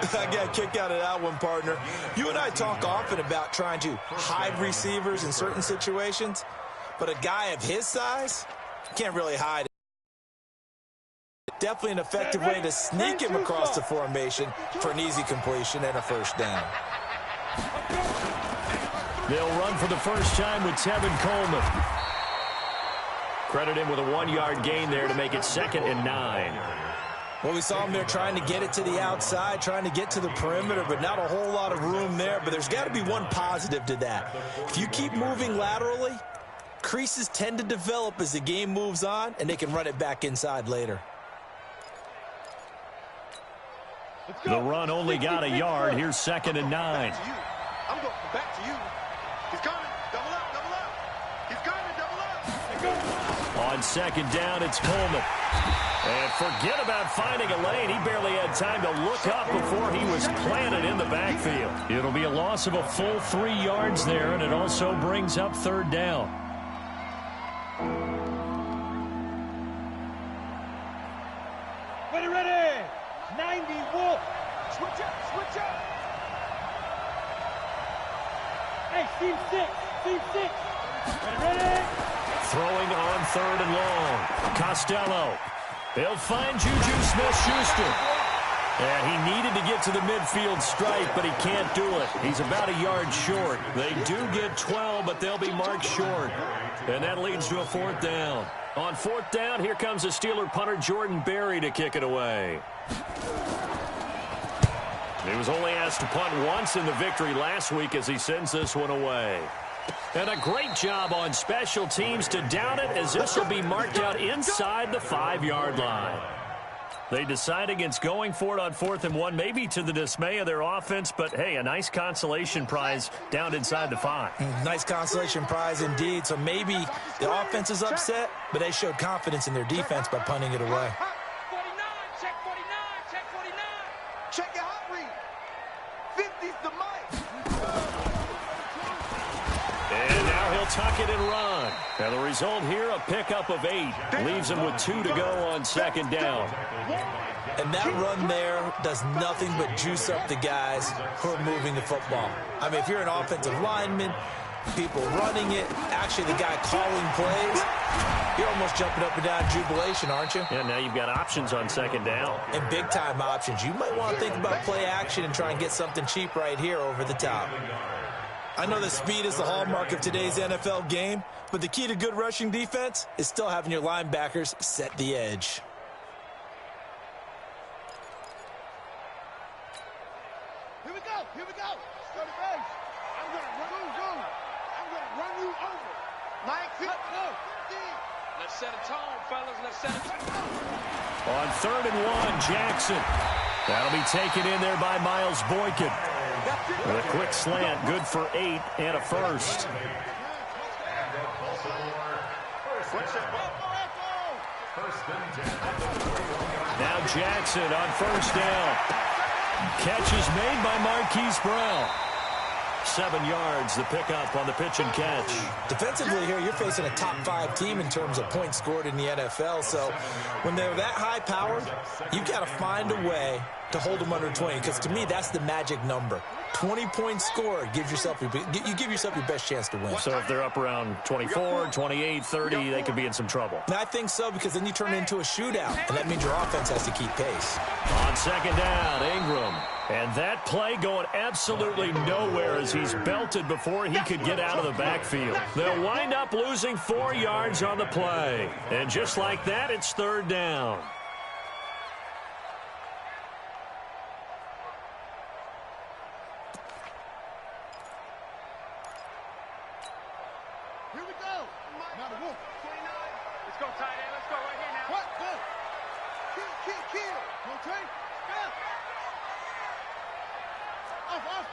I got a kick out of that one, partner. You and I talk often about trying to hide receivers in certain situations, but a guy of his size can't really hide it. Definitely an effective way to sneak him across the formation for an easy completion and a first down. They'll run for the first time with Tevin Coleman. Credit him with a 1-yard gain there to make it 2nd and 9. Well, we saw him there trying to get it to the outside, trying to get to the perimeter, but not a whole lot of room there. But there's got to be one positive to that. If you keep moving laterally, creases tend to develop as the game moves on, and they can run it back inside later. The run only got a yard. Here's 2nd and 9. I'm going back to you. He's coming. Double up, double up. He's coming, double up. On 2nd down, it's Coleman. And forget about finding a lane. He barely had time to look up before he was planted in the backfield. It'll be a loss of a full 3 yards there, and it also brings up 3rd down. Ready. 90 Wolf. Switch up. Hey, team 6. Ready. Throwing on 3rd and long. Costello. He'll find Juju Smith-Schuster. And he needed to get to the midfield stripe, but he can't do it. He's about a yard short. They do get 12, but they'll be marked short. And that leads to a 4th down. On 4th down, here comes the Steeler punter Jordan Berry to kick it away. He was only asked to punt once in the victory last week as he sends this one away. And a great job on special teams to down it, as this will be marked out inside the 5-yard line. They decide against going for it on 4th and 1, maybe to the dismay of their offense, but hey, a nice consolation prize down inside the 5. Nice consolation prize indeed. So maybe the offense is upset, but they showed confidence in their defense by punting it away. 49, check 49. Check your hot read. 50's the mic. And now he'll tuck it and run. And the result here, a pickup of 8. Leaves him with 2 to go on 2nd down. And that run there does nothing but juice up the guys who are moving the football. I mean, if you're an offensive lineman, people running it, actually the guy calling plays, you're almost jumping up and down in jubilation, aren't you? Yeah, now you've got options on 2nd down. And big-time options. You might want to think about play action and try and get something cheap right here over the top. I know that speed is the hallmark of today's NFL game, but the key to good rushing defense is still having your linebackers set the edge. Here we go. Go to base. I'm going to run you over. Mike, no. Let's set a tone, fellas. Let's set a tone. On 3rd and 1, Jackson. That'll be taken in there by Miles Boykin. With a quick slant, good for 8 and a first. Now Jackson on 1st down. Catch is made by Marquise Brown. 7 yards, the pickup on the pitch and catch. Defensively here, you're facing a top 5 team in terms of points scored in the NFL. So when they're that high powered, you've got to find a way to hold them under 20, because to me, that's the magic number. 20 points scored, you give yourself your best chance to win. So if they're up around 24, 28, 30, they could be in some trouble. And I think so, because then you turn it into a shootout, and that means your offense has to keep pace. On 2nd down, Ingram. And that play going absolutely nowhere as he's belted before he could get out of the backfield. They'll wind up losing 4 yards on the play. And just like that, it's 3rd down. Here we go. Now the Wolf. 29. Let's go, tight end. Let's go right here now. What? Go. Kill. No train. Stop. Off.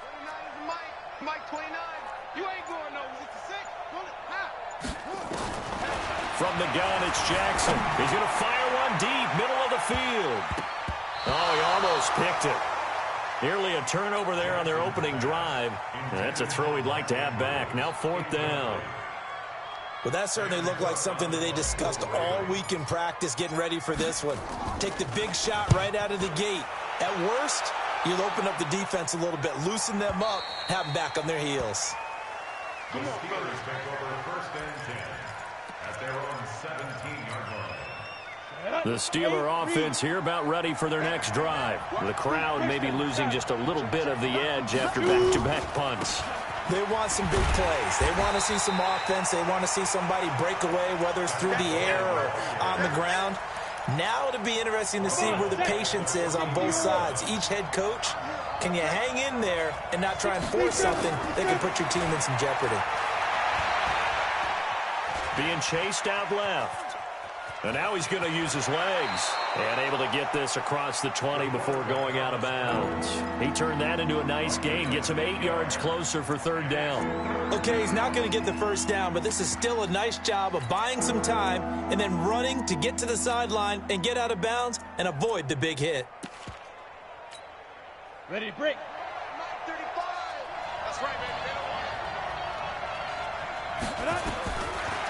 29 is Mike. Mike 29. You ain't going no 66. Pull it. From the gun, it's Jackson. He's going to fire one deep, middle of the field. Oh, he almost picked it. Nearly a turnover there on their opening drive. And that's a throw he'd like to have back. Now 4th down. Well, that certainly looked like something that they discussed all week in practice getting ready for this one. Take the big shot right out of the gate. At worst, you'll open up the defense a little bit, loosen them up, have them back on their heels. The Steelers take over first and 10 at their own 17-yard line. The Steeler offense here about ready for their next drive. The crowd may be losing just a little bit of the edge after back-to-back punts. They want some big plays. They want to see some offense. They want to see somebody break away, whether it's through the air or on the ground. Now it'll be interesting to see where the patience is on both sides. Each head coach, can you hang in there and not try and force something that can put your team in some jeopardy? Being chased out left. And now he's going to use his legs. And able to get this across the 20 before going out of bounds. He turned that into a nice gain. Gets him 8 yards closer for third down. Okay, he's not going to get the first down, but this is still a nice job of buying some time and then running to get to the sideline and get out of bounds and avoid the big hit. Ready to break. 35. That's right, baby.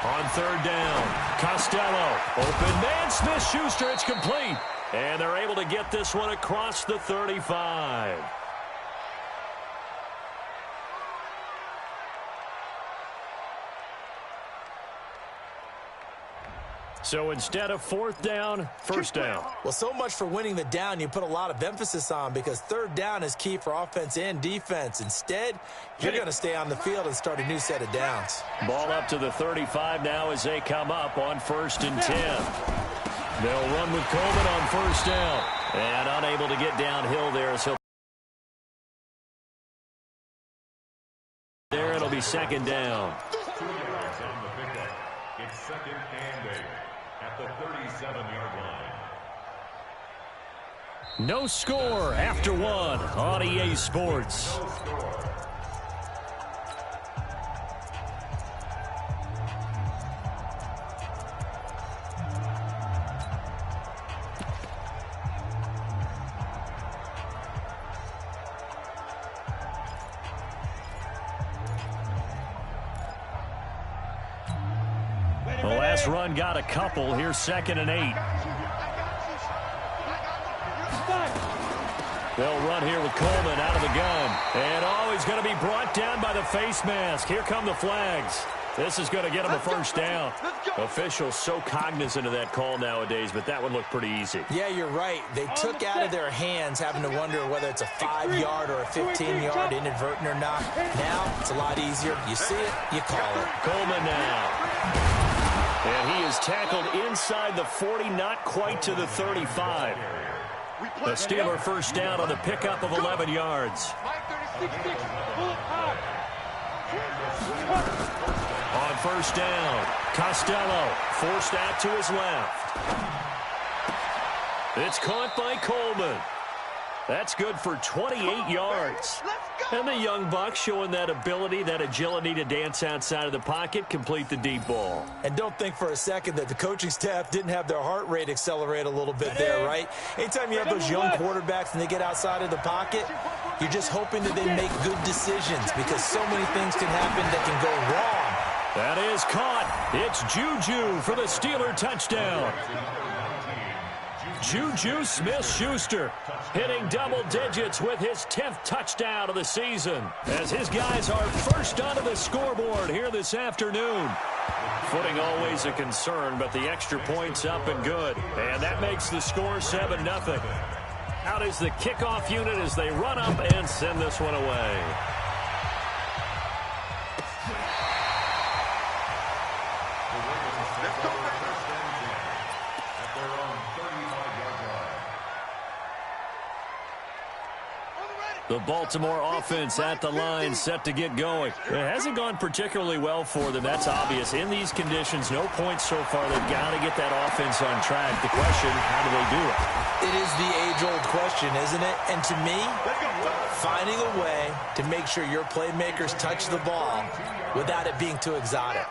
On third down, Costello, open man, Smith-Schuster, it's complete. And they're able to get this one across the 35. So instead of fourth down, first down. Well, so much for winning the down you put a lot of emphasis on because third down is key for offense and defense. Instead, you're going to stay on the field and start a new set of downs. Ball up to the 35 now as they come up on first and 10. They'll run with Coleman on first down. And unable to get downhill there. So there it'll be second down. 2 yards on the pickup. It's second and 8 at the 37-yard line. No score after one on EA Sports. No score. The last run got a couple. Here's second and 8. They'll run here with Coleman out of the gun. And he's going to be brought down by the face mask. Here come the flags. This is going to get him a first down. Officials so cognizant of that call nowadays, but that one looked pretty easy. Yeah, you're right. They took out of their hands having to wonder whether it's a 5-yard or a 15-yard inadvertent or not. Now it's a lot easier. You see it, you call it. Coleman now. And he is tackled inside the 40, not quite to the 35. The Steeler first down on the pickup of 11 yards. On first down, Costello forced out to his left. It's caught by Coleman. That's good for 28 yards. And the young buck showing that ability, that agility to dance outside of the pocket, complete the deep ball. And don't think for a second that the coaching staff didn't have their heart rate accelerate a little bit there, right? Anytime you have those young quarterbacks and they get outside of the pocket, you're just hoping that they make good decisions because so many things can happen that can go wrong. That is caught. It's Juju for the Steeler touchdown. Juju Smith-Schuster hitting double digits with his 10th touchdown of the season as his guys are first onto the scoreboard here this afternoon. Footing always a concern, but the extra point's up and good. And that makes the score 7-0. Out is the kickoff unit as they run up and send this one away. The Baltimore offense at the line, set to get going. It hasn't gone particularly well for them. That's obvious. In these conditions, no points so far. They've got to get that offense on track. The question, how do they do it? It is the age-old question, isn't it? And to me, finding a way to make sure your playmakers touch the ball without it being too exotic.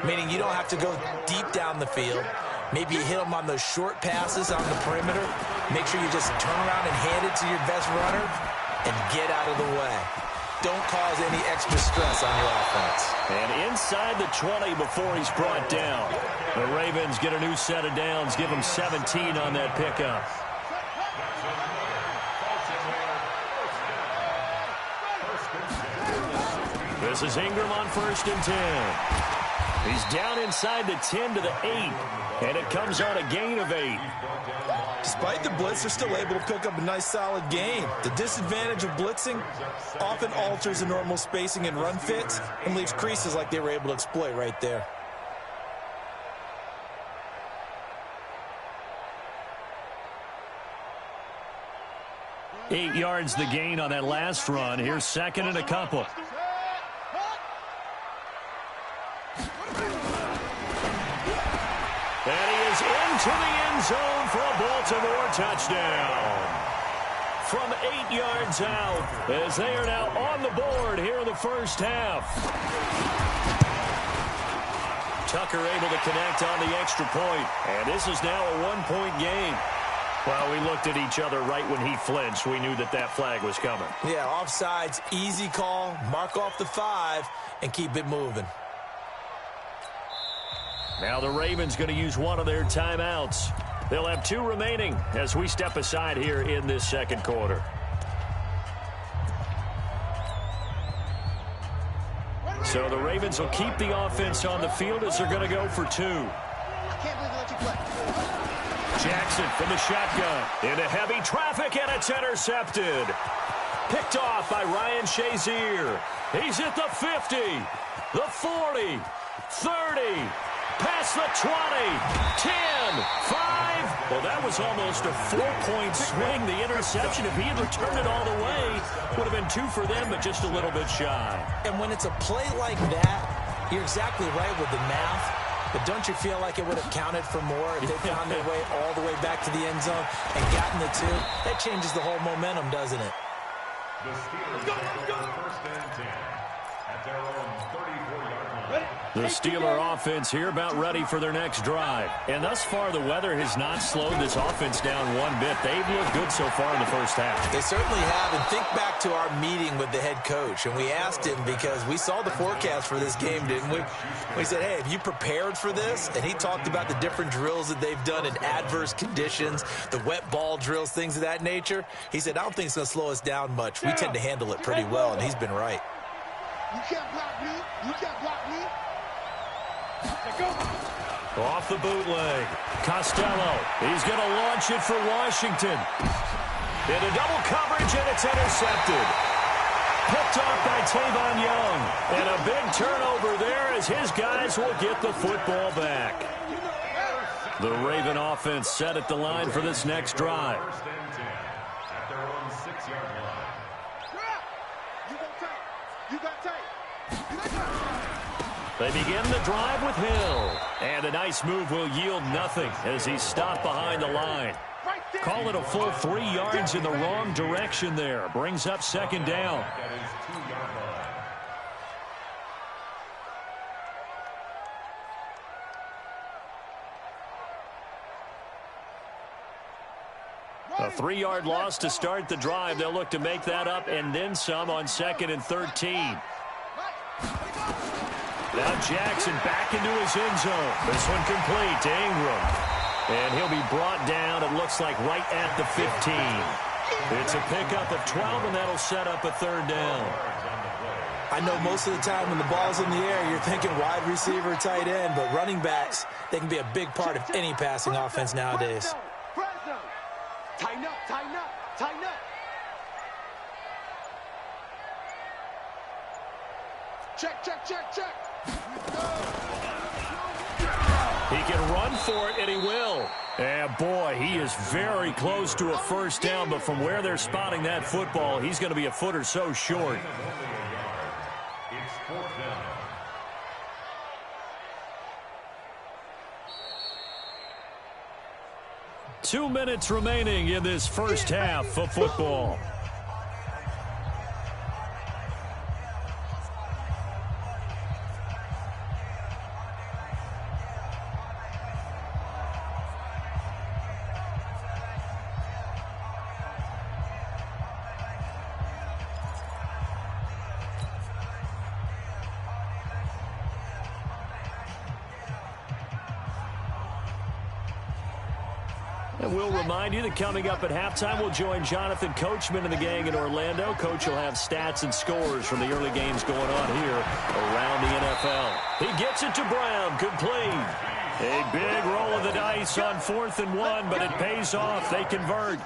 Meaning you don't have to go deep down the field. Maybe you hit them on those short passes on the perimeter. Make sure you just turn around and hand it to your best runner and get out of the way. don't cause any extra stress on your offense. And inside the 20 before he's brought down. The Ravens get a new set of downs, give him 17 on that pickup. This is Ingram on 1st and 10. He's down inside the 10 to the 8, and it comes on a gain of 8. Despite the blitz, they're still able to pick up a nice, solid gain. The disadvantage of blitzing often alters the normal spacing and run fits and leaves creases like they were able to exploit right there. Eight yards the gain on that last run. Here's 2nd and a couple. And he is into the end zone for a Baltimore touchdown. From 8 yards out, as they are now on the board here in the first half. Tucker able to connect on the extra point, and this is now a 1-point game. Well, we looked at each other right when he flinched. We knew that that flag was coming. Yeah, offsides, easy call, mark off the 5, and keep it moving. Now the Ravens going to use one of their timeouts. They'll have 2 remaining as we step aside here in this second quarter. So the Ravens will keep the offense on the field as they're going to go for 2. I can't believe they let you play. Jackson from the shotgun into heavy traffic, and it's intercepted. Picked off by Ryan Shazier. He's at the 50, the 40, 30, past the 20, 10, 5. Well, that was almost a 4-point swing. The interception, if he had returned it all the way, would have been 2 for them, but just a little bit shy. And when it's a play like that, you're exactly right with the math. But don't you feel like it would have counted for more if they found their way all the way back to the end zone and gotten the 2? That changes the whole momentum, doesn't it? The Steelers take over 1st and 10 at their own 34-yard line. The Steeler offense here about ready for their next drive. And thus far, the weather has not slowed this offense down one bit. They've looked good so far in the first half. They certainly have. And think back to our meeting with the head coach. And we asked him because we saw the forecast for this game, didn't we? We said, hey, have you prepared for this? And he talked about the different drills that they've done in adverse conditions, the wet ball drills, things of that nature. He said, I don't think it's going to slow us down much. We tend to handle it pretty well, and he's been right. You can't block me. You can't block me. Off the bootleg. Costello. He's going to launch it for Washington. Into double coverage, and it's intercepted. Picked off by Tavon Young. And a big turnover there as his guys will get the football back. The Raven offense set at the line for this next drive. 1st and 10 at their own 6-yard line. You go tight. You got tight. You got tight. They begin the drive with Hill. And a nice move will yield nothing as he's stopped behind the line. Call it a full 3 yards in the wrong direction there. Brings up 2nd down. That is 2-yard line. A 3-yard loss to start the drive. They'll look to make that up and then some on 2nd and 13. Now Jackson back into his end zone. This one complete to Ingram. And he'll be brought down, it looks like, right at the 15. It's a pickup of 12, and that'll set up a 3rd down. I know most of the time when the ball's in the air, you're thinking wide receiver, tight end, but running backs, they can be a big part of any passing offense nowadays. Tighten up, tighten up, tighten up. Check, check, check, check. He can run for it, and he will. And, boy, he is very close to a 1st down, but from where they're spotting that football, he's going to be a foot or so short. It's 4th down. Two minutes remaining in this first half of football. And we'll remind you that coming up at halftime, we'll join Jonathan Coachman and the gang in Orlando. Coach will have stats and scores from the early games going on here around the NFL. He gets it to Brown. Complete. A big roll of the dice on 4th and 1, but it pays off. They convert.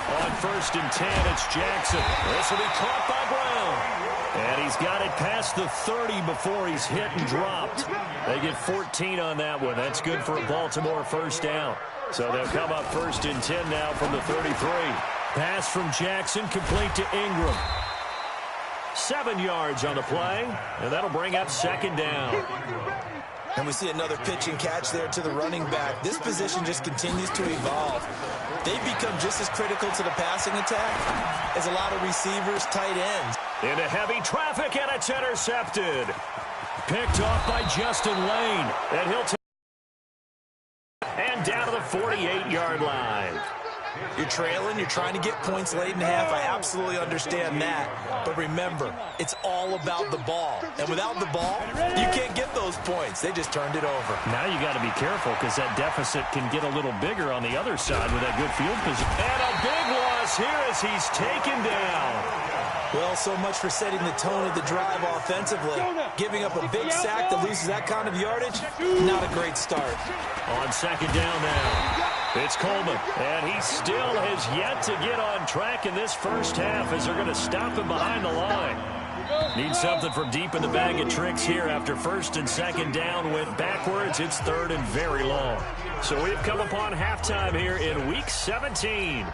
On 1st and 10, it's Jackson. This will be caught by Brown. And he's got it past the 30 before he's hit and dropped. They get 14 on that one. That's good for a Baltimore first down. So they'll come up 1st and 10 now from the 33. Pass from Jackson, complete to Ingram. 7 yards on the play, and that'll bring up 2nd down. And we see another pitch and catch there to the running back. This position just continues to evolve. They've become just as critical to the passing attack as a lot of receivers, tight ends. Into heavy traffic, and it's intercepted. Picked off by Justin Lane. And he'll take and down to the 48-yard line. You're trailing, you're trying to get points late in half. I absolutely understand that. But remember, it's all about the ball. And without the ball, you can't get those points. They just turned it over. Now you got to be careful because that deficit can get a little bigger on the other side with that good field position. And a big loss here as he's taken down. Well, so much for setting the tone of the drive offensively. Giving up a big sack that loses that kind of yardage, not a great start. On 2nd down now, it's Coleman. And he still has yet to get on track in this first half as they're going to stop him behind the line. Need something from deep in the bag of tricks here after 1st and 2nd down went backwards. It's 3rd and very long. So we've come upon halftime here in Week 17.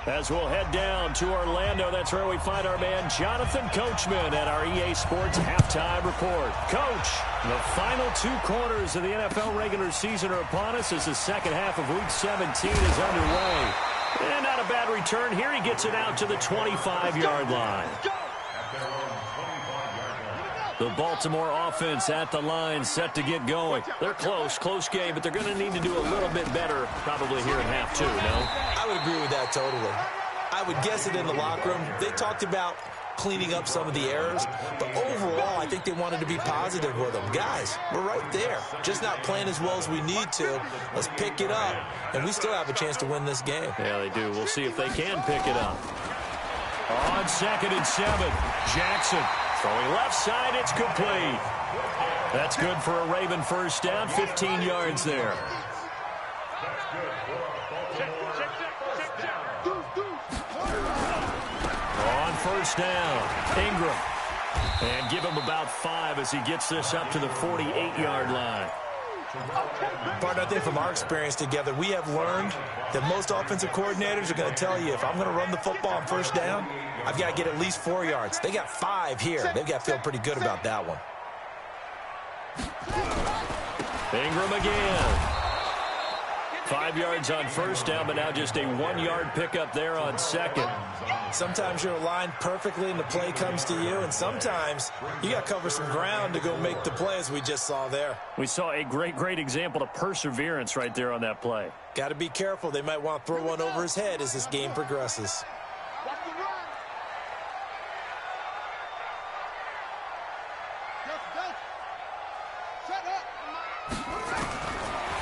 As we'll head down to Orlando, that's where we find our man Jonathan Coachman at our EA Sports Halftime Report. Coach, the final 2 quarters of the NFL regular season are upon us as the second half of Week 17 is underway. And not a bad return here. He gets it out to the 25-yard line. The Baltimore offense at the line, set to get going. They're close game, but they're going to need to do a little bit better probably here in half 2, no? I would agree with that totally. I would guess it in the locker room. They talked about cleaning up some of the errors, but overall, I think they wanted to be positive with them. Guys, we're right there. Just not playing as well as we need to. Let's pick it up, and we still have a chance to win this game. Yeah, they do. We'll see if they can pick it up. On 2nd and 7, Jackson. Throwing left side, it's complete. That's good for a Raven first down, 15 yards there. On 1st down, Ingram. And give him about 5 as he gets this up to the 48-yard line. Partner, I think from our experience together, we have learned that most offensive coordinators are going to tell you, if I'm going to run the football on 1st down, I've got to get at least 4 yards. They got 5 here. They've got to feel pretty good about that one. Ingram again. 5 yards on 1st down, but now just a 1-yard pickup there on 2nd. Sometimes you're aligned perfectly and the play comes to you, and sometimes you got to cover some ground to go make the play, as we just saw there. We saw a great example of perseverance right there on that play. Got to be careful. They might want to throw one over his head as this game progresses.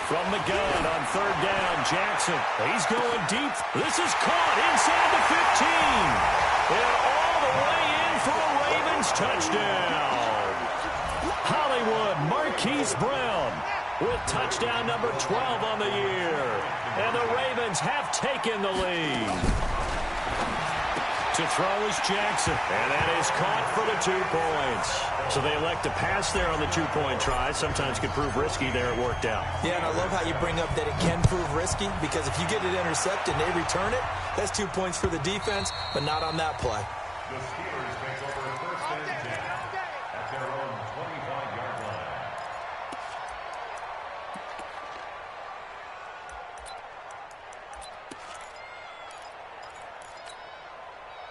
From the gun on 3rd down, Jackson. He's going deep. This is caught inside the 15. And all the way in for a Ravens touchdown. Hollywood Marquise Brown with touchdown number 12 on the year. And the Ravens have taken the lead. To throw is Jackson, and that is caught for the 2 points. So they elect to pass there on the 2-point try. Sometimes could prove risky there. It worked out. Yeah, and I love how you bring up that it can prove risky, because if you get it intercepted and they return it, that's 2 points for the defense, but not on that play. The Steelers take over 1st and 10 at their own 25-yard line.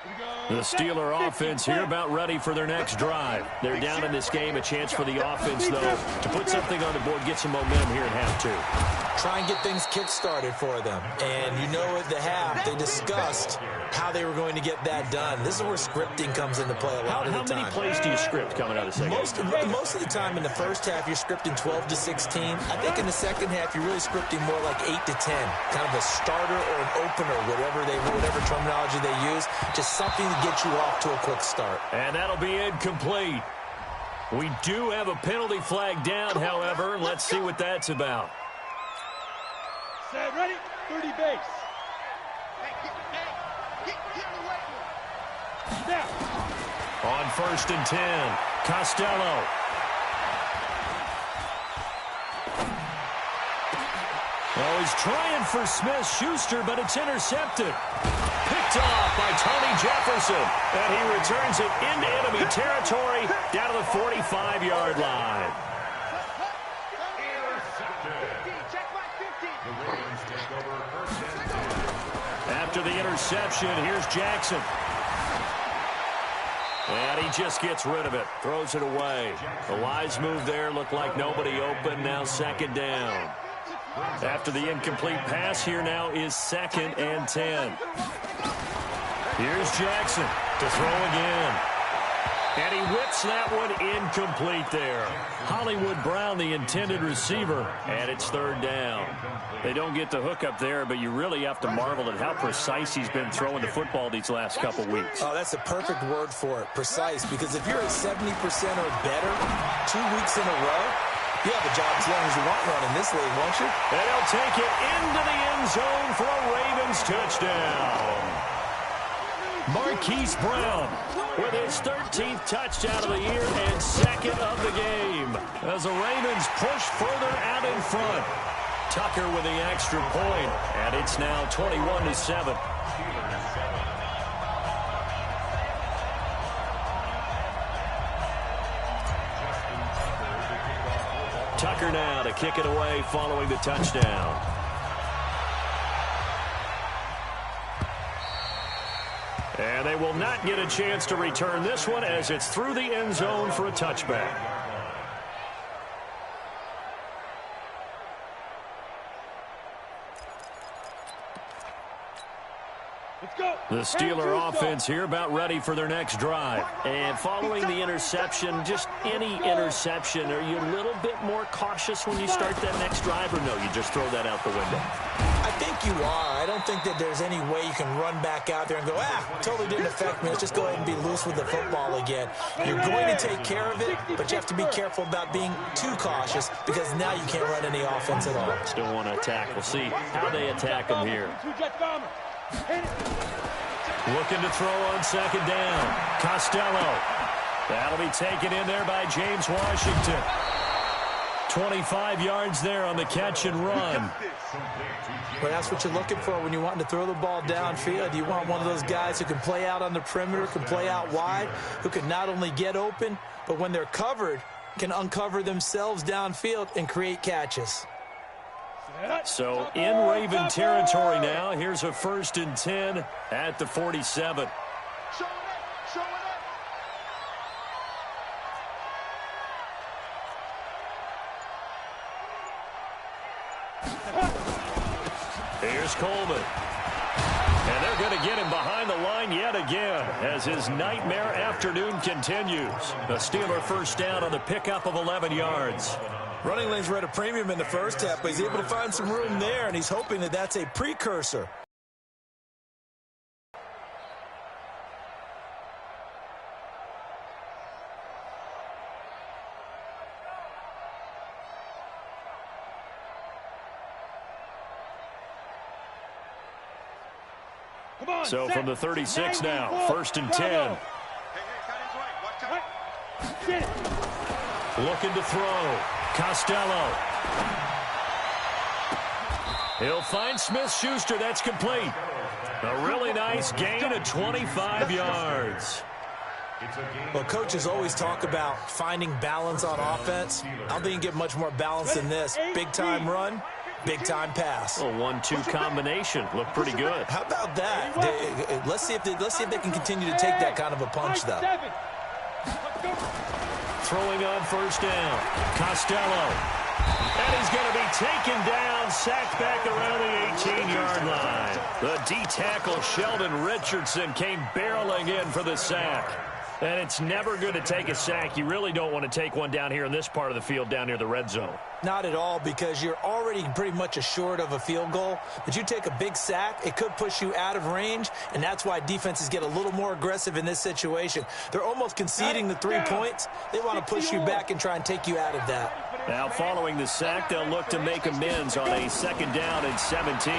Here we go. The Steeler offense here about ready for their next drive. They're down in this game. A chance for the offense, though, to put something on the board, get some momentum here at half two. Try and get things kick-started for them. And you know at the half, they discussed how they were going to get that done. This is where scripting comes into play a lot of the time. How many plays do you script coming out of the second half? Most of the time in the first half, you're scripting 12 to 16. I think in the second half, you're really scripting more like 8 to 10. Kind of a starter or an opener, whatever terminology they use. Just something to get you off to a quick start. And that'll be incomplete. We do have a penalty flag down, however. Let's see what that's about. Set, ready? 30 base. Now. On 1st and 10, Costello. Oh, he's trying for Smith-Schuster, but it's intercepted. Picked off by Tony Jefferson. And he returns it into enemy territory down to the 45-yard line. After the interception, here's Jackson. And he just gets rid of it, throws it away. The wise move there, looked like nobody open, now second down. After the incomplete pass, here now is 2nd and 10. Here's Jackson to throw again. And he whips that one incomplete there. Hollywood Brown, the intended receiver, and it's 3rd down. They don't get the hook up there, but you really have to marvel at how precise he's been throwing the football these last couple weeks. Oh, that's a perfect word for it, precise, because if you're at 70% or better 2 weeks in a row, you have a job as long as you want one in this league, won't you? And he'll take it into the end zone for a Ravens touchdown. Marquise Brown with his 13th touchdown of the year and 2nd of the game as the Ravens push further out in front. Tucker with the extra point, and it's now 21-7. Tucker now to kick it away following the touchdown. And they will not get a chance to return this one as it's through the end zone for a touchback. The Steeler offense here about ready for their next drive. And following the interception, just any interception, are you a little bit more cautious when you start that next drive, or no, you just throw that out the window? I think you are. I don't think that there's any way you can run back out there and go, totally didn't affect me. Let's just go ahead and be loose with the football again. You're going to take care of it, but you have to be careful about being too cautious because now you can't run any offense at all. Still want to attack. We'll see how they attack them here. Looking to throw on 2nd down. Costello. That'll be taken in there by James Washington. 25 yards there on the catch and run. Well, that's what you're looking for when you want to throw the ball downfield. You want one of those guys who can play out on the perimeter, can play out wide, who can not only get open, but when they're covered, can uncover themselves downfield and create catches. So in Raven territory now, here's a 1st and 10 at the 47. Here's Coleman. And they're going to get him behind the line yet again as his nightmare afternoon continues. The Steeler 1st down on the pickup of 11 yards. Running lanes were at a premium in the first half, but he's able to find some room there, and he's hoping that that's a precursor. So from the 36 now, 1st and 10. Looking to throw. Costello. He'll find Smith-Schuster. That's complete. A really nice gain of 25 yards. Well, coaches always talk about finding balance on offense. I don't think you can get much more balance than this. Big-time run, Big-time pass. A 1-2 combination. Looked pretty good. How about that? Let's see if they can continue to take that kind of a punch, though. Throwing on first down. Costello. And he's going to be taken down, sacked back around the 18-yard line. The D-tackle, Sheldon Richardson, came barreling in for the sack. And it's never good to take a sack. You really don't want to take one down here in this part of the field, down near the red zone. Not at all, because you're already pretty much assured of a field goal. But you take a big sack, it could push you out of range, and that's why defenses get a little more aggressive in this situation. They're almost conceding the 3 points. They want to push you back and try and take you out of that. Now, following the sack, they'll look to make amends on a 2nd down and 17.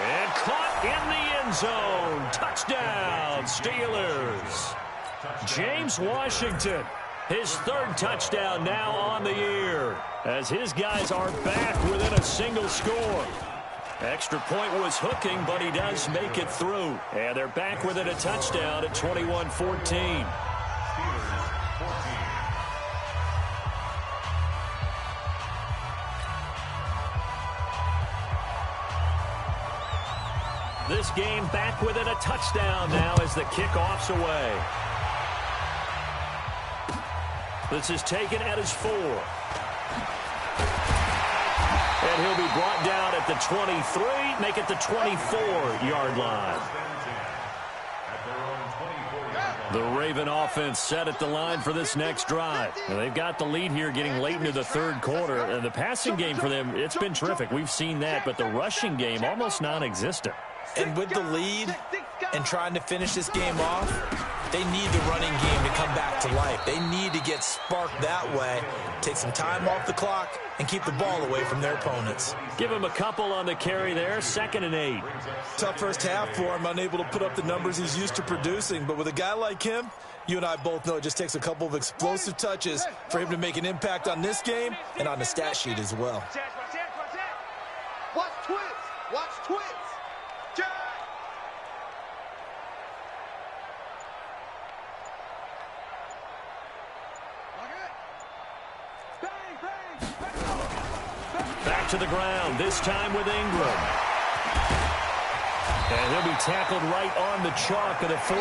And caught in the end zone. Touchdown, Steelers. James Washington, his 3rd touchdown now on the year, as his guys are back within a single score. Extra point was hooking, but he does make it through. And they're back within a touchdown at 21-14. This game back within a touchdown now as the kickoff's away. This is taken at his 4. And he'll be brought down at the 23, make it the 24-yard line. The Raven offense set at the line for this next drive. Now, they've got the lead here getting late into the 3rd quarter. And the passing game for them, it's been terrific. We've seen that, but the rushing game almost non-existent. And with the lead and trying to finish this game off, they need the running game to come back to life. They need to get sparked that way, take some time off the clock, and keep the ball away from their opponents. Give him a couple on the carry there, 2nd and 8. Tough first half for him, unable to put up the numbers he's used to producing. But with a guy like him, you and I both know it just takes a couple of explosive touches for him to make an impact on this game and on the stat sheet as well. Watch twins. Watch twins. Back to the ground, this time with Ingram. And he'll be tackled right on the chalk of the 45.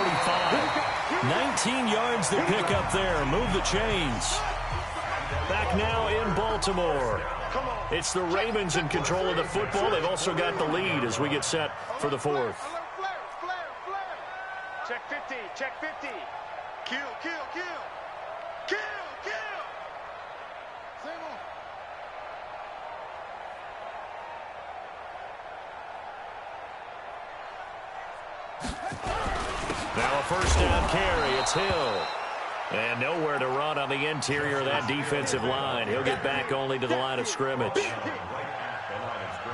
19 yards to pick up there. Move the chains. Back now in Baltimore. It's the Ravens in control of the football. They've also got the lead as we get set for the 4th. Check 50. Check 50. Kill, kill, kill. Kill, kill. Same on. Now a first down carry. It's Hill. And nowhere to run on the interior of that defensive line. He'll get back only to the line of scrimmage.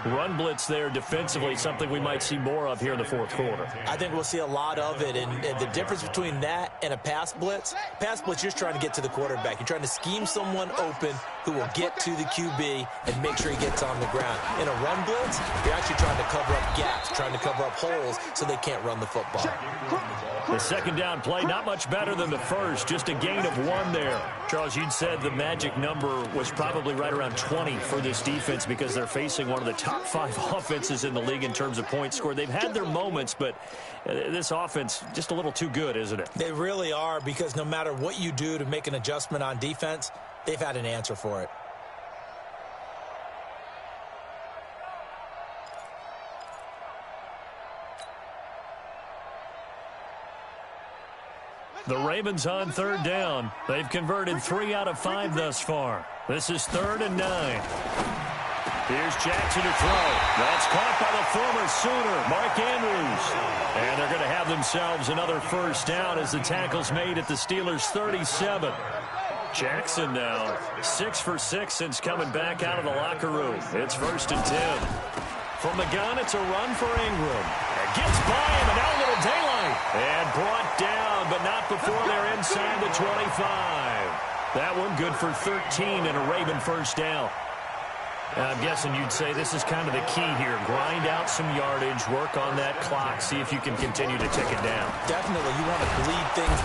Run blitz there defensively, something we might see more of here in the 4th quarter. I think we'll see a lot of it, and the difference between that and a pass blitz, you're just trying to get to the quarterback. You're trying to scheme someone open who will get to the QB and make sure he gets on the ground. In a run blitz, you're actually trying to cover up gaps, trying to cover up holes so they can't run the football. The 2nd down play, not much better than the first, just a gain of 1 there. Charles, you'd said the magic number was probably right around 20 for this defense because they're facing one of the top 5 offenses in the league in terms of points scored. They've had their moments, but this offense just a little too good, isn't it? They really are, because no matter what you do to make an adjustment on defense, they've had an answer for it. The Ravens on 3rd down. They've converted 3 out of 5 thus far. This is 3rd and 9. Here's Jackson to throw. That's caught by the former Sooner, Mark Andrews. And they're going to have themselves another first down as the tackle's made at the Steelers' 37. Jackson now 6 for 6 since coming back out of the locker room. It's 1st and 10. From the gun, it's a run for Ingram. It gets by him, and now a little daylight. And brought down, but not before they're inside the 25. That one good for 13 and a Raven first down. I'm guessing you'd say this is kind of the key here. Grind out some yardage, work on that clock, see if you can continue to tick it down. Definitely, you want to bleed things.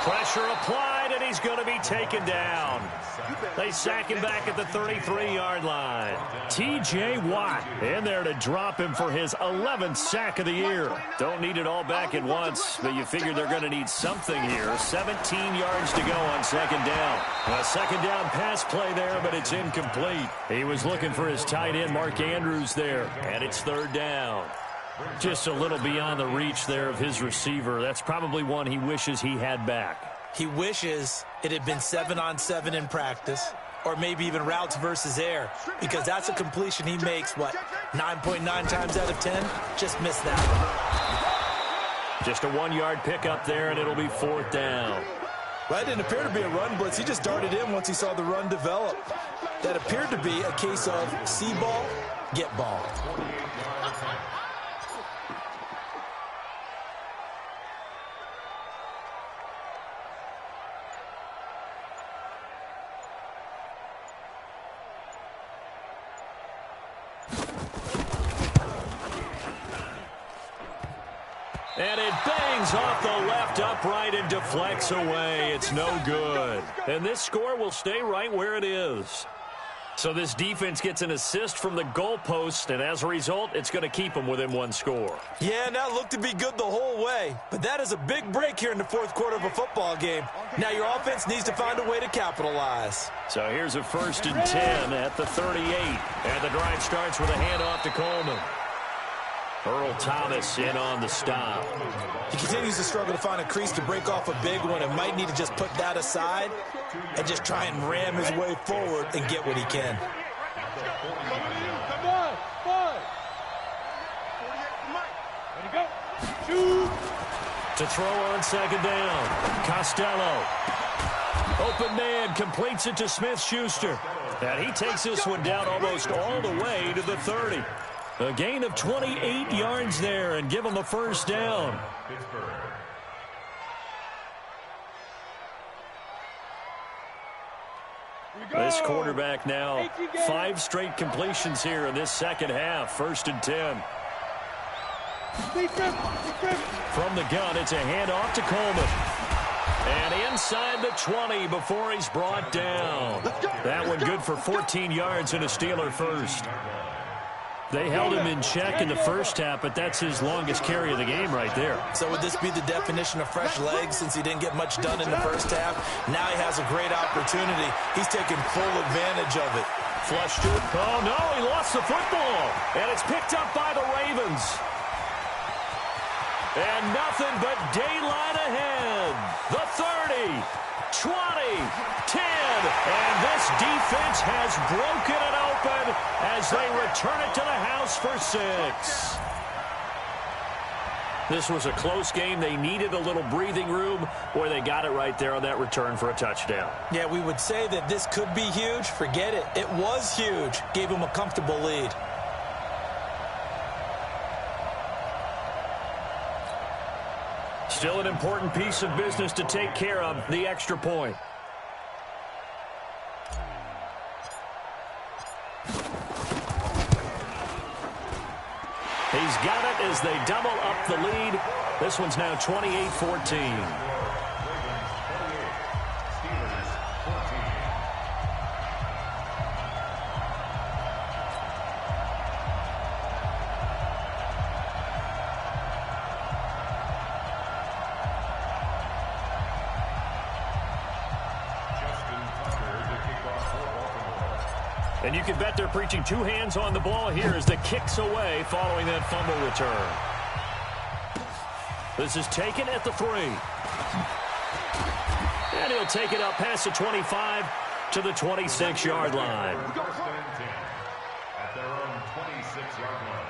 Pressure applied, and he's going to be taken down. They sack him back at the 33-yard line. T.J. Watt in there to drop him for his 11th sack of the year. Don't need it all back at once, but you figure they're going to need something here. 17 yards to go on second down. A second down pass play there, but it's incomplete. He was looking for his tight end, Mark Andrews, there, and it's third down. Just a little beyond the reach there of his receiver. That's probably one he wishes he had back. He wishes it had been 7-on-7 in practice, or maybe even routes versus air, because that's a completion he makes, 9.9 times out of 10? Just missed that one. Just a 1-yard pickup there, and it'll be fourth down. Well, it didn't appear to be a run blitz. He just darted in once he saw the run develop. That appeared to be a case of see ball, get ball. And it bangs off the left upright and deflects away. It's no good. And this score will stay right where it is. So this defense gets an assist from the goalpost, and as a result, it's going to keep them within one score. Yeah, and that looked to be good the whole way. But that is a big break here in the fourth quarter of a football game. Now your offense needs to find a way to capitalize. So here's a 1st and 10 at the 38. And the drive starts with a handoff to Coleman. Earl Thomas in on the stop. He continues to struggle to find a crease to break off a big one and might need to just put that aside and just try and ram his way forward and get what he can. Come on, boy. Ready, go. Shoot. To throw on second down. Costello. Open man completes it to Smith-Schuster. And he takes this one down almost all the way to the 30. A gain of 28 yards there and give him a first down. This quarterback now 5 straight completions here in this second half. 1st and 10. From the gun, it's a handoff to Coleman. And inside the 20 before he's brought down. That one good for 14 yards and a Steeler first. They held him in check in the first half, but that's his longest carry of the game right there. So would this be the definition of fresh legs since he didn't get much done in the first half? Now he has a great opportunity. He's taking full advantage of it. Flushed it. Oh, no, he lost the football. And it's picked up by the Ravens. And nothing but daylight ahead. The 30, 20, 10. And this defense has broken it open as they return it to the house for 6. This was a close game. They needed a little breathing room. Boy, they got it right there on that return for a touchdown. Yeah, we would say that this could be huge. Forget it. It was huge. Gave him a comfortable lead. Still an important piece of business to take care of, the extra point. He's got it as they double up the lead. This one's now 28-14. And you can bet they're preaching 2 hands on the ball here as the kick's away following that fumble return. This is taken at the 3. And he'll take it up past the 25 to the 26-yard line. First and 10 at their own 26-yard line.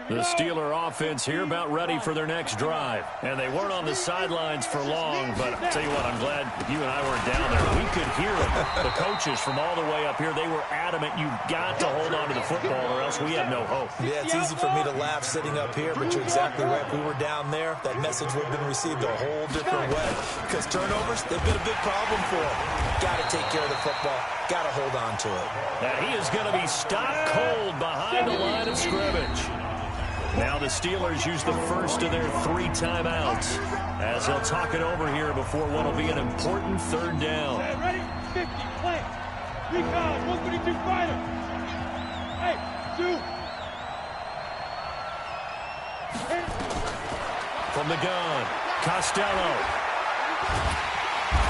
The Steeler offense here about ready for their next drive. And they weren't on the sidelines for long, but I'll tell you what, I'm glad you and I weren't down there. We could hear them. The coaches from all the way up here, they were adamant, you've got to hold on to the football or else we have no hope. Yeah, it's easy for me to laugh sitting up here, but you're exactly right. If we were down there, that message would have been received a whole different way. Because turnovers, they've been a big problem for them. got to take care of the football. Got to hold on to it. And he is going to be stopped cold behind the line of scrimmage. Now the Steelers use the first of their 3 timeouts as they'll talk it over here before what will be an important 3rd down. Ready? 50, plant. 3 guys, 132 fighter. Hey, 2. From the gun, Costello.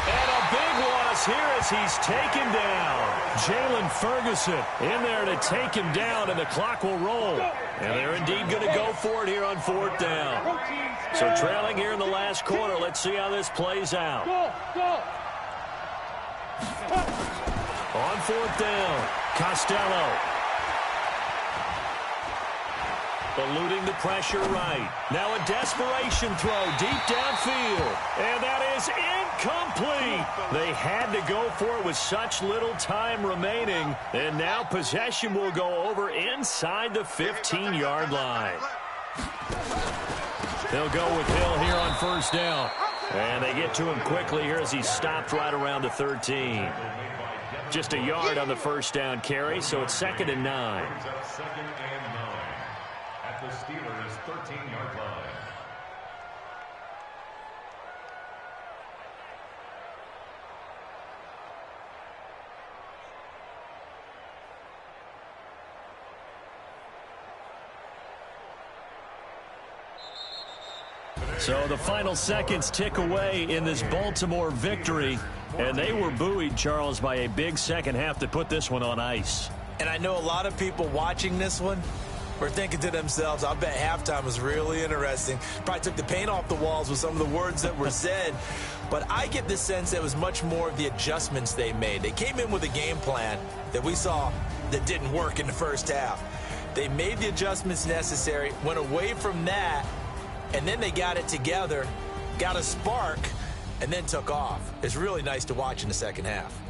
And a big loss here as he's taken down. Jalen Ferguson in there to take him down, and the clock will roll. And they're indeed going to go for it here on 4th down. So trailing here in the last quarter. Let's see how this plays out. On 4th down, Costello. Eluding the pressure right. Now a desperation throw deep downfield. And that is incomplete. They had to go for it with such little time remaining. And now possession will go over inside the 15-yard line. They'll go with Hill here on 1st down. And they get to him quickly here as he stopped right around the 13. Just a yard on the 1st down carry, so it's 2nd and 9. The Steelers' 13-yard line. So the final seconds tick away in this Baltimore victory, and they were buoyed, Charles, by a big second half to put this one on ice. And I know a lot of people watching this one were thinking to themselves, I bet halftime was really interesting. Probably took the paint off the walls with some of the words that were said. But I get the sense that it was much more of the adjustments they made. They came in with a game plan that we saw that didn't work in the first half. They made the adjustments necessary, went away from that, and then they got it together, got a spark, and then took off. It's really nice to watch in the second half.